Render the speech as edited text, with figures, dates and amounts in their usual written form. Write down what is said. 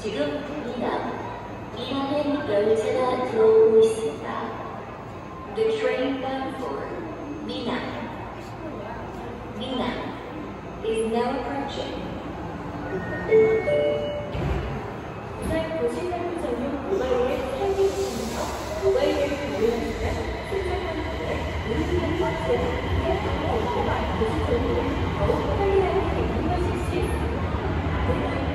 지금 미나행 열차가 들어오고 있습니다. The train bound for Mina is now approaching. 부산 고신학교 전용 모바일 설비입니다. 모바일 앱을 이용하시면 승차권을 모든 버스에 고신 전용을 더욱 편리하게 이용하실 수 있습니다.